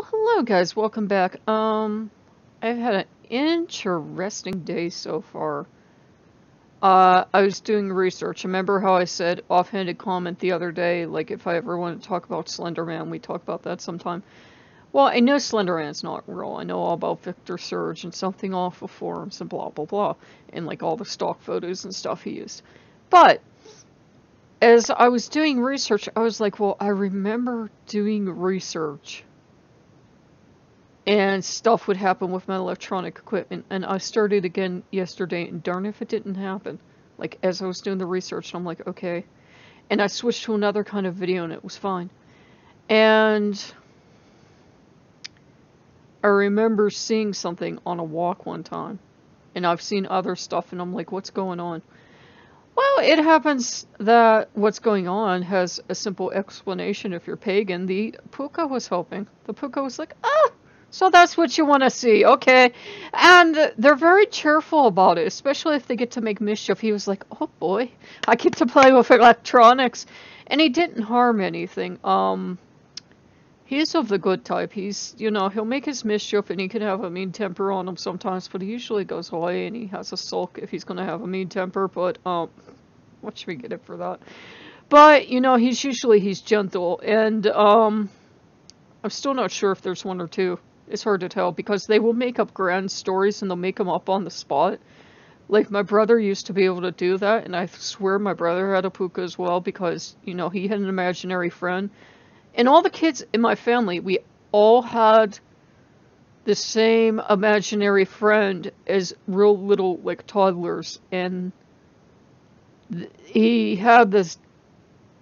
Well, hello guys, welcome back. I've had an interesting day so far. I was doing research. Remember how I said offhanded comment the other day, like if I ever want to talk about Slender Man, we talk about that sometime. Well, I know Slender Man's not real. I know all about Victor Surge and something off of forums and blah blah blah, and like all the stock photos and stuff he used. But as I was doing research, I was like, well, I remember doing research and stuff would happen with my electronic equipment, and I started again yesterday, and darn if it didn't happen. Like, as I was doing the research, I'm like, okay. And I switched to another kind of video, and it was fine. And I remember seeing something on a walk one time, and I've seen other stuff, and I'm like, what's going on? Well, it happens that what's going on has a simple explanation if you're pagan. The puka was helping. The puka was like, ah! So that's what you want to see, okay? And they're very cheerful about it, especially if they get to make mischief. He was like, oh boy, I get to play with electronics. And he didn't harm anything. He's of the good type. He's, he'll make his mischief and he can have a mean temper on him sometimes, but he usually goes away and he has a sulk if he's going to have a mean temper, but, what should we get it for that? But, he's gentle, and, I'm still not sure if there's one or two. It's hard to tell because they will make up grand stories and they'll make them up on the spot. Like, my brother used to be able to do that, and I swear my brother had a puka as well because, he had an imaginary friend. And all the kids in my family, we all had the same imaginary friend as real little, like, toddlers. And he had this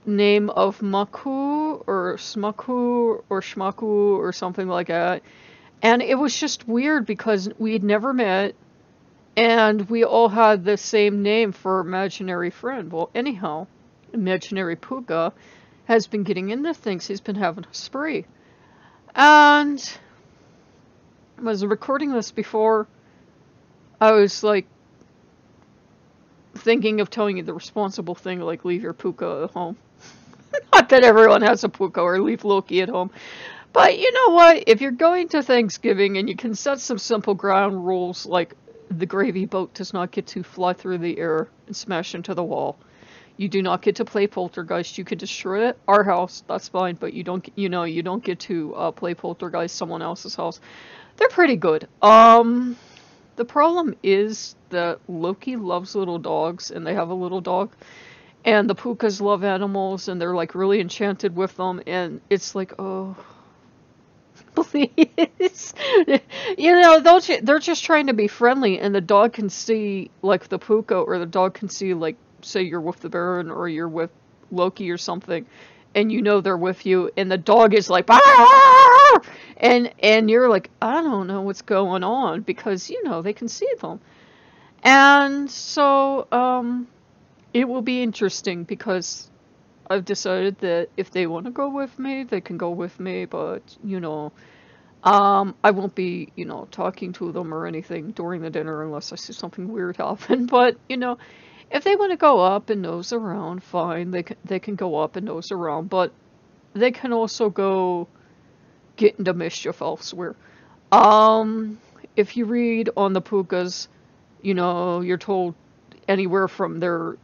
name of Maku or Smaku or Shmaku or something like that. And it was just weird because we had never met and we all had the same name for imaginary friend. Well, anyhow, imaginary puka has been getting into things. He's been having a spree. And I was recording this before I was like thinking of telling you the responsible thing, like leave your puka at home. Not that everyone has a puka or leave Loki at home. But you know what? If you're going to Thanksgiving and you can set some simple ground rules like the gravy boat does not get to fly through the air and smash into the wall. You do not get to play poltergeist. You can destroy it, our house, that's fine, but you don't, you don't get to play poltergeist someone else's house. They're pretty good. The problem is that Loki loves little dogs, and they have a little dog. And the pukas love animals, and they're like really enchanted with them, and it's like, oh, please. They're just trying to be friendly, and the dog can see, like, the puka, or the dog can see, like, say you're with the Baron, or you're with Loki or something, and they're with you, and the dog is like, ah! And you're like, I don't know what's going on, because, they can see them. And so, it will be interesting because I've decided that if they want to go with me, they can go with me, but, I won't be, talking to them or anything during the dinner unless I see something weird happen. But, if they want to go up and nose around, fine, they can go up and nose around, but they can also go get into mischief elsewhere. If you read on the pukas, you're told anywhere from their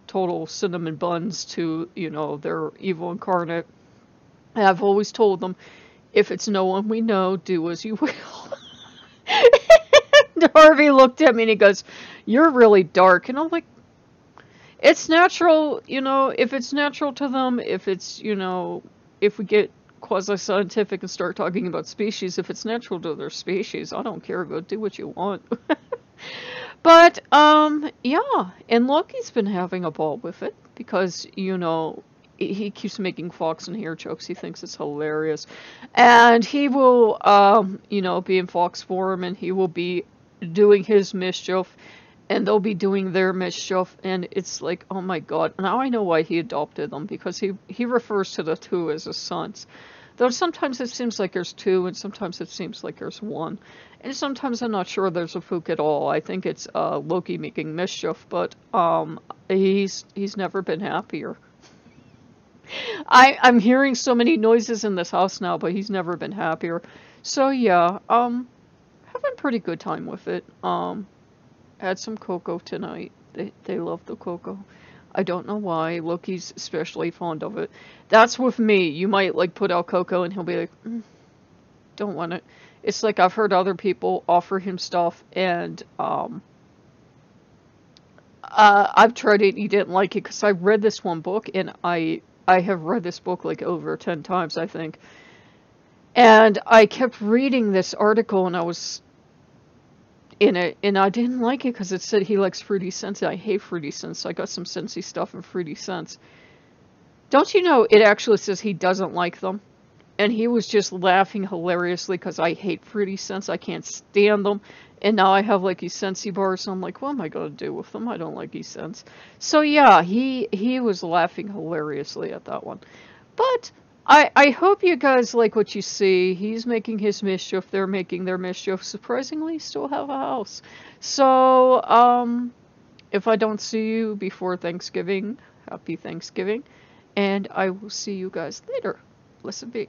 total cinnamon buns to, their evil incarnate. And I've always told them, if it's no one we know, do as you will. And Harvey looked at me and he goes, you're really dark. And I'm like, it's natural, if it's natural to them, if it's, if we get quasi-scientific and start talking about species, if it's natural to their species, I don't care, go do what you want. But, yeah, and Loki's been having a ball with it, because, he keeps making Fox and Hare jokes, he thinks it's hilarious, and he will, be in Fox form, and he will be doing his mischief, and they'll be doing their mischief, and it's like, oh my god, now I know why he adopted them, because he refers to the two as his sons. Though sometimes it seems like there's two, and sometimes it seems like there's one. And sometimes I'm not sure there's a Fook at all. I think it's Loki making mischief, but he's never been happier. I'm hearing so many noises in this house now, but he's never been happier. So yeah, having a pretty good time with it. Had some cocoa tonight. They love the cocoa. I don't know why. Loki's especially fond of it. That's with me. You might like put out cocoa and he'll be like, don't want it. It's like I've heard other people offer him stuff and I've tried it and he didn't like it because I read this one book and I have read this book like over 10 times, I think. And I kept reading this article and I was in it, and I didn't like it because it said he likes fruity scents. I hate fruity scents, so I got some scentsy stuff and fruity scents. Don't you know it actually says he doesn't like them? And he was just laughing hilariously because I hate fruity scents. I can't stand them. And now I have like these Scentsy bars, and I'm like, what am I going to do with them? I don't like these scents. So yeah, he was laughing hilariously at that one. But I hope you guys like what you see. He's making his mischief. They're making their mischief. Surprisingly, still have a house. So, if I don't see you before Thanksgiving, happy Thanksgiving. And I will see you guys later. Blessed be.